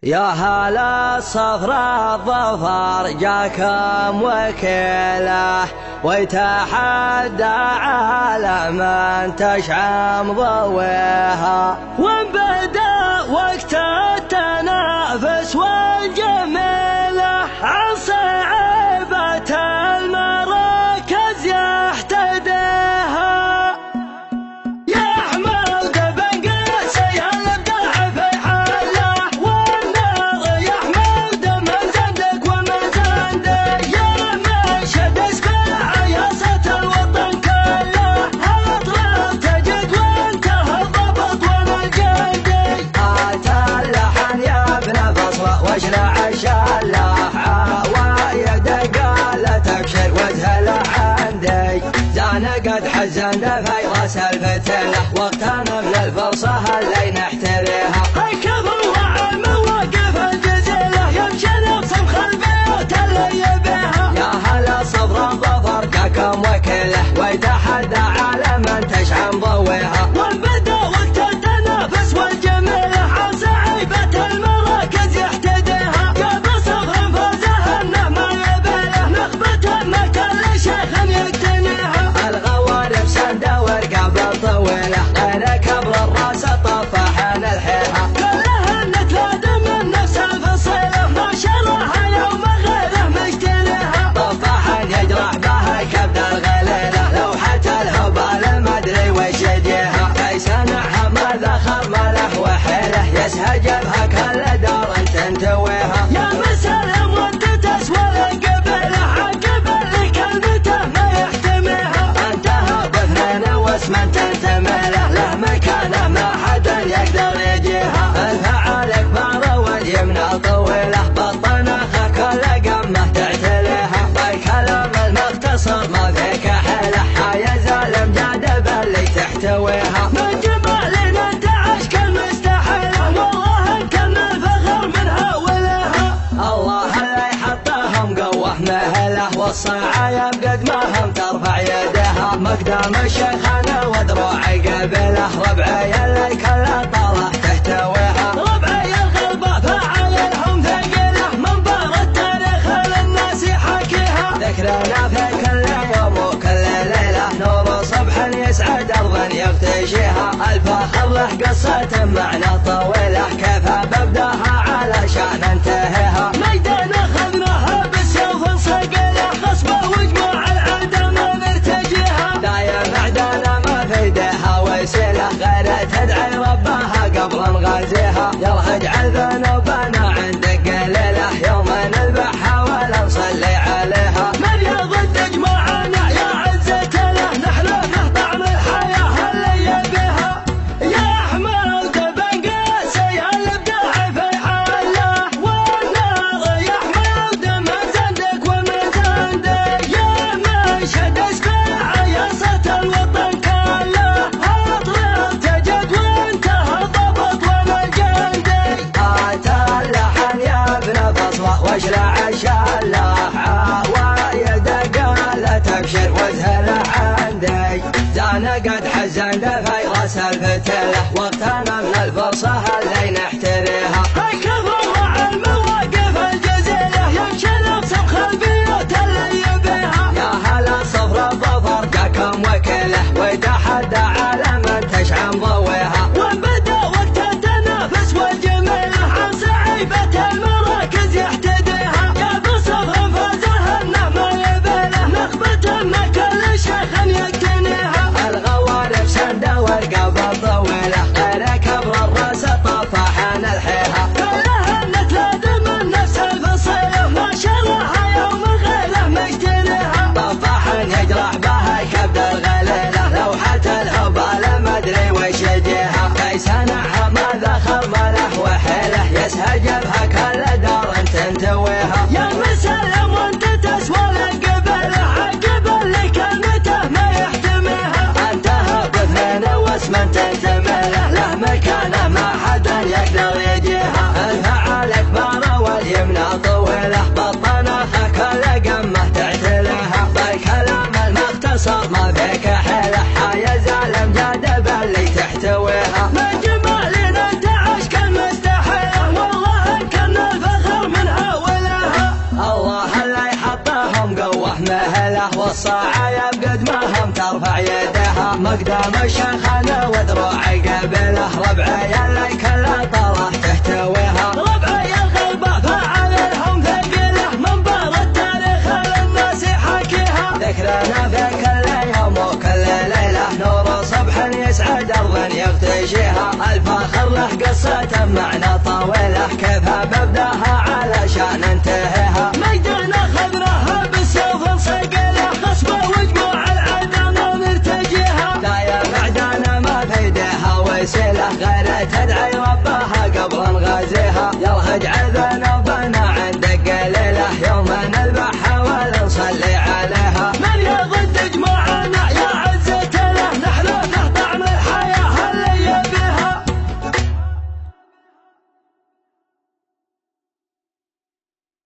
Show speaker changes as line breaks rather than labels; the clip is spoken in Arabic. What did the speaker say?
يا هلا الصفرا الظفر جاكم وكيله ويتحدى عالما تشعم ضويها، وان بدا وقت التنافس والجميله عن صعيبة المراكز يحتديها. واشلع الشلاح عوايد قال تبشر وجه لعندي، زانقت حزن في راس الفتله وقتنا من الفرصه اللي نحتريها.
الكفر وعلم وقف الجزيله يمشي نقسم خلبيوت اللي يبيها.
يا هلا صبر الظفر جاكم وكيله ويتحدى عالما تشعم ضويها،
وان بدا وقت التنافس والجميله عن صعيبة المراكز يحتديها. قبل صفر فوزه انه ما يبيله نخبة ما كل شيخ يقتنيها.
الغوارب سنده ورقاب طويله غير كبر الراس طفحان الحيها،
كلهن تلادم من نفس الفصيله ما شرها يوم غيره مشتريها.
طفحان يجرح بها كبد الغليله لوحة الهبال ما ادري وش يجيها، كي صنعها ما ذخر ماله وحيله يسهج بها كل دار تنتويها.
يا مسلم وانت تسوى القبله عقب اللي كلمته ما يحتميها.
انتهى باثنين واسم تنتمي له مكانه ما حدا يقدر يجيها، الفعال كبار واليمنى طويله بطنها كل قمه تعتليها. بالكلام المختصر ما فيك حيله حايز الامجاد باللي تحتويها.
من جمالنا انت عشق المستحيله والله كان الفخر منها ولها.
الله اللي حطهم قوه مهله والصعايب قد ما هم ترفع يدها، مقدام الشيخانه وذروعي قبله ربعي اللي كل طلع تحتويها.
ربعي الغلبة فعالهم ثقيله منبر التاريخ للناس يحاكيها.
ذكرنا في كل يوم وكل ليله نور صبح يسعد ارضا يغتشيها، الفخر له قصه معنى طويله كيف ببداها علشان انتهيها.
ميدان اخذناها بالسيوف صقيله خصبه وجموع العاده ما نرتجيها.
دايم معدانا ما في يديها وسيله غير تدعي ربها قبل نغازيها، يلا اجعل ذنوبنا عندك قليله يوم نذبحها ولا نصلي عليها.
من يضد جموعنا يا عزة له نحن له طعم الحياه اللي يبيها. يا احمد بن قاسي الابداع في حاله والنار يا احمد من زندك ومن زندك يا منشد اسمع يا صوت الوطن كله اطرب تجد وانتهى ضبط وانا الجندي.
اتى اللحن يا ابن فصوى واشلع الشلاح عوايد قال تبشر وجه لعندي، زانقت حزن في راس الفتله وقتنا من الفرصه اللي نحتريها.
الكفر وعلم وقف الجزيله يمشي نقسم خلبيوت اللي يبيها.
يا هلا صفر الظفر جاكم وكيله ويتحدى عالما تشعم ضويها،
وان بدا وقت التنافس والجميله عن صعيبة المراكز يحتديها. قبل صفر فوزه انه ما يبيله نخبة ما كل شيخ يقتنيها.
الغوارب سنده ورقاب طويله غير كبر الراس طفحان الحيها،
كلهن تلادم من نفس الفصيله ما شرها يوم غيره مشتريها.
طفحان يجرح بها كبد الغليله لوحة الهبال ما ادري وش يجيها، كي صنعها ما ذخر ماله وحيله يسهج بها كل دار تنتويها.
يا مسلم وانت تسوى القبله عقب اللي كلمته ما يحتميها.
انتهى باثنين واسم تنتمي له مكانه ما حدا يقدر يجيها، الفعال كبار واليمنى طويله بطنها كل قمه تعتليها. بالكلام المختصر ما فيك حيله حايز الامجاد باللي تحتويها.
من جمالنا انت عشق المستحيله والله
والصعايب قد ما هم ترفع يدها مقدام الشيخان ودروع قبله ربعي اللي كل طرح تحتويها
ربعي الغربة فعل لهم ثقيله منبر التاريخ للناس يحاكيها
ذكرنا في كل يوم وكل ليلة نور صبح يسعد أرض يغتشيها الفخر له قصة معنى طويلة كيفها ببداها علشان انتهيها
ميدان خضرها بالسوف صقيله خصبة وجموع العدم مرتجيها
لا يا بعدنا ما في يديها وسيلة غير تدعي ربها قبل غازيها يرهج عذاب